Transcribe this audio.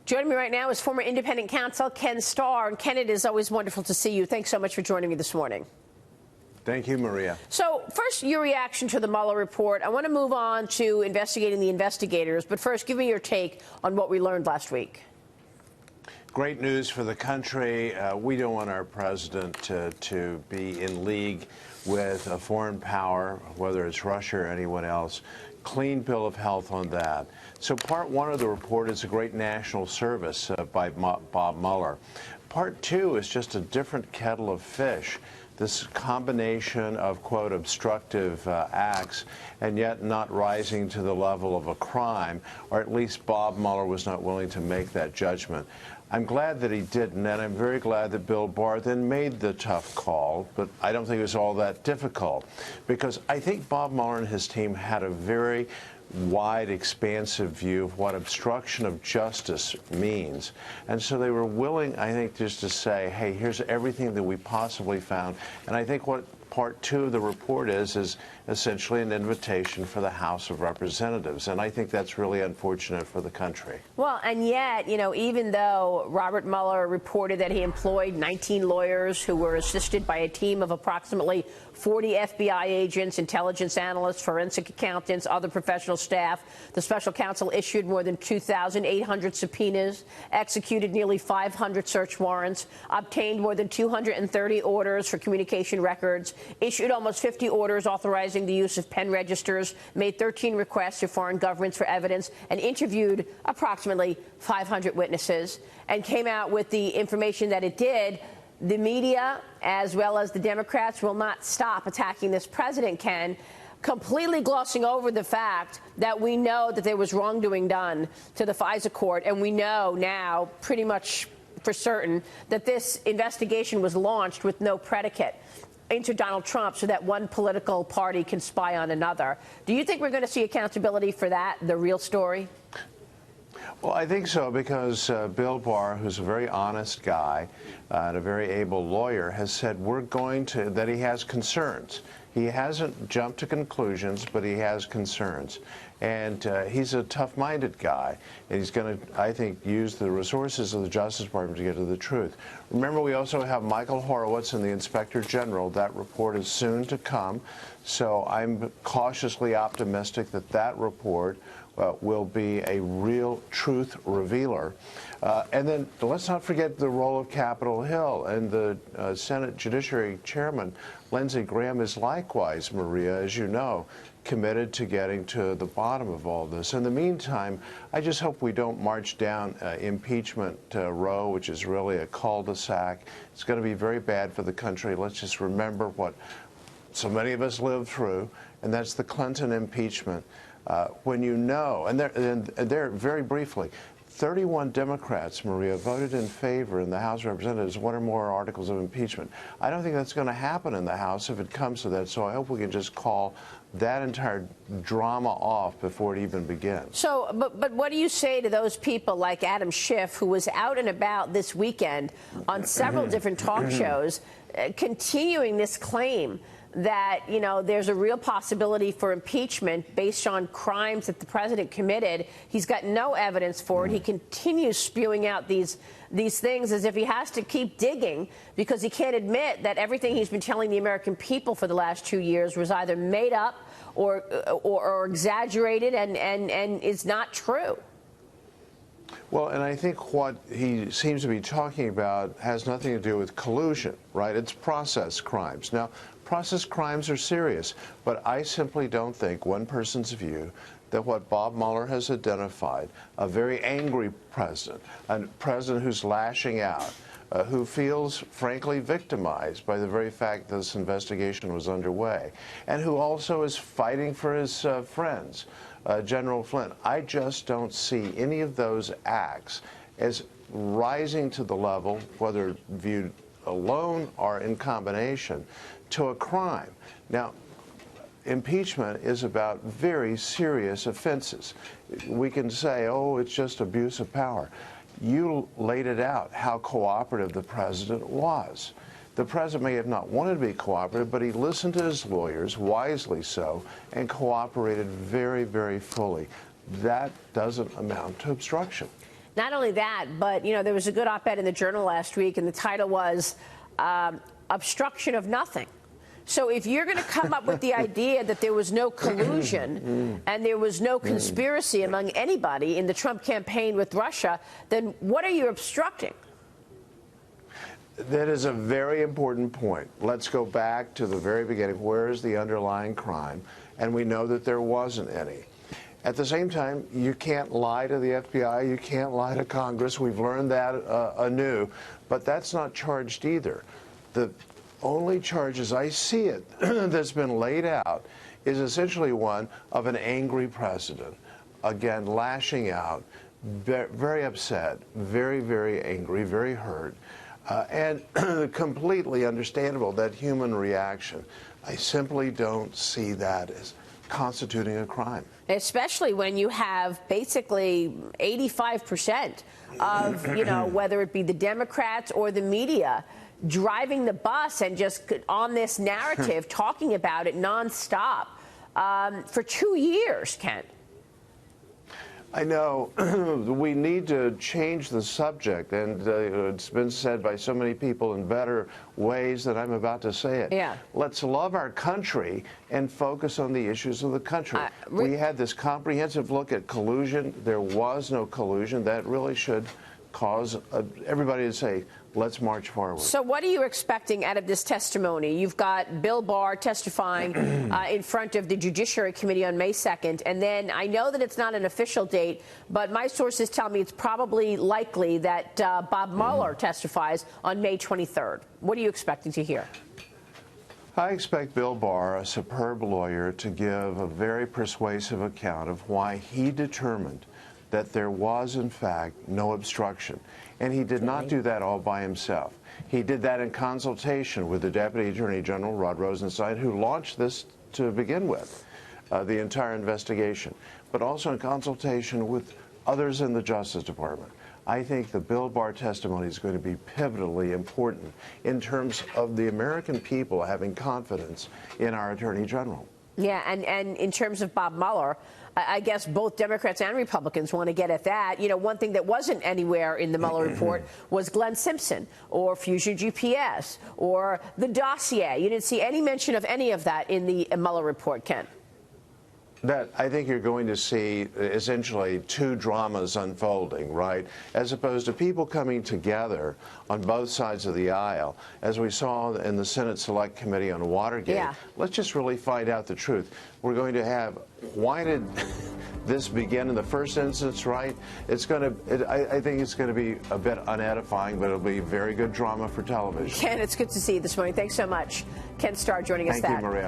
Joining me right now is former independent counsel Ken Starr. And Ken, it is always wonderful to see you. Thanks so much for joining me this morning. Thank you, Maria. So first, your reaction to the Mueller report. I want to move on to investigating the investigators. But first, give me your take on what we learned last week. Great news for the country. We don't want our president to be in league with a foreign power, whether it's Russia or anyone else. Clean bill of health on that. So part one of the report is a great national service by Bob Mueller. Part two is just a different kettle of fish. This combination of, quote, obstructive acts, and yet not rising to the level of a crime, or at least Bob Mueller was not willing to make that judgment. I'm glad that he didn't, and I'm very glad that Bill Barr then made the tough call, but I don't think it was all that difficult, because I think Bob Mueller and his team had a very wide, expansive view of what obstruction of justice means. And so they were willing, I think, just to say, hey, here's everything that we possibly found. And I think what part two of the report is essentially an invitation for the House of Representatives. And I think that's really unfortunate for the country. Well, and yet, you know, even though Robert Mueller reported that he employed 19 lawyers who were assisted by a team of approximately 40 FBI agents, intelligence analysts, forensic accountants, other professional staff, the special counsel issued more than 2,800 subpoenas, executed nearly 500 search warrants, obtained more than 230 orders for communication records, issued almost 50 orders authorizing the use of pen registers, made 13 requests to foreign governments for evidence, and interviewed approximately 500 witnesses, and came out with the information that it did. The media, as well as the Democrats, will not stop attacking this president, Ken, completely glossing over the fact that we know that there was wrongdoing done to the FISA court, and we know now pretty much for certain that this investigation was launched with no predicate into Donald Trump so that one political party can spy on another. Do you think we're going to see accountability for that, the real story? Well, I think so, because Bill Barr, who's a very honest guy and a very able lawyer, has said that he has concerns. He hasn't jumped to conclusions, but he has concerns. And he's a tough-minded guy, and he's going to, I think, use the resources of the Justice Department to get to the truth. Remember, we also have Michael Horowitz and the Inspector General. That report is soon to come, so I'm cautiously optimistic that that report will be a real truth revealer. And then let's not forget the role of Capitol Hill, and the Senate Judiciary Chairman, Lindsey Graham, is likewise, Maria, as you know, committed to getting to the bottom of all this. In the meantime, I just hope we don't march down impeachment row, which is really a cul-de-sac. It's going to be very bad for the country. Let's just remember what so many of us lived through, and that's the Clinton impeachment. When you know, and they're very briefly, 31 Democrats, Maria, voted in favor in the House of Representatives one or more articles of impeachment. I don't think that's going to happen in the House if it comes to that, so I hope we can just call that entire drama off before it even begins. So, but what do you say to those people like Adam Schiff, who was out and about this weekend on several different talk shows, continuing this claim that, you know, there's a real possibility for impeachment based on crimes that the president committed? He's got no evidence for it. He continues spewing out these things as if he has to keep digging because he can't admit that everything he's been telling the American people for the last 2 years was either made up or exaggerated and is not true. Well, and I think what he seems to be talking about has nothing to do with collusion, right? It's process crimes. Now, process crimes are serious, but I simply don't think, one person's view, that what Bob Mueller has identified, a very angry president, a president who's lashing out, who feels, frankly, victimized by the very fact that this investigation was underway, and who also is fighting for his friends, General Flynn. I just don't see any of those acts as rising to the level, whether viewed alone or in combination, to a crime. Now, impeachment is about very serious offenses. We can say, oh, it's just abuse of power. You laid it out, how cooperative the president was. The president may have not wanted to be cooperative, but he listened to his lawyers, wisely so, and cooperated very, very fully. That doesn't amount to obstruction. Not only that, but, you know, there was a good op-ed in the Journal last week, and the title was Obstruction of Nothing. So if you're going to come up with the idea that there was no collusion and there was no conspiracy among anybody in the Trump campaign with Russia, then what are you obstructing? That is a very important point. Let's go back to the very beginning. Where is the underlying crime? And we know that there wasn't any. At the same time, you can't lie to the FBI. You can't lie to Congress. We've learned that anew. But that's not charged either. The only charge, as I see it, that's been laid out is essentially one of an angry president, again, lashing out, very upset, very, very angry, very hurt, and completely understandable, that human reaction. I simply don't see that as constituting a crime. Especially when you have basically 85% of, you know, whether it be the Democrats or the media, driving the bus and just on this narrative, talking about it nonstop for 2 years, Ken. I know we need to change the subject, and it's been said by so many people in better ways than I'm about to say it. Yeah. Let's love our country and focus on the issues of the country. We had this comprehensive look at collusion. There was no collusion. That really should cause everybody to say, let's march forward. So what are you expecting out of this testimony? You've got Bill Barr testifying in front of the Judiciary Committee on May 2nd. And then I know that it's not an official date, but my sources tell me it's probably likely that Bob Mueller testifies on May 23rd. What are you expecting to hear? I expect Bill Barr, a superb lawyer, to give a very persuasive account of why he determined that there was, in fact, no obstruction. And he did not do that all by himself. He did that in consultation with the Deputy Attorney General, Rod Rosenstein, who launched this to begin with, the entire investigation, but also in consultation with others in the Justice Department. I think the Bill Barr testimony is going to be pivotally important in terms of the American people having confidence in our Attorney General. Yeah, and in terms of Bob Mueller, I guess both Democrats and Republicans want to get at that. You know, one thing that wasn't anywhere in the Mueller report was Glenn Simpson or Fusion GPS or the dossier. You didn't see any mention of any of that in the Mueller report, Ken. That I think you're going to see essentially two dramas unfolding, right? As opposed to people coming together on both sides of the aisle, as we saw in the Senate Select Committee on Watergate. Yeah. Let's just really find out the truth. We're going to have, why did this begin in the first instance, right? It's going to, I think it's going to be a bit unedifying, but it'll be very good drama for television. Ken, it's good to see you this morning. Thanks so much. Ken Starr joining us. Thank you, Maria.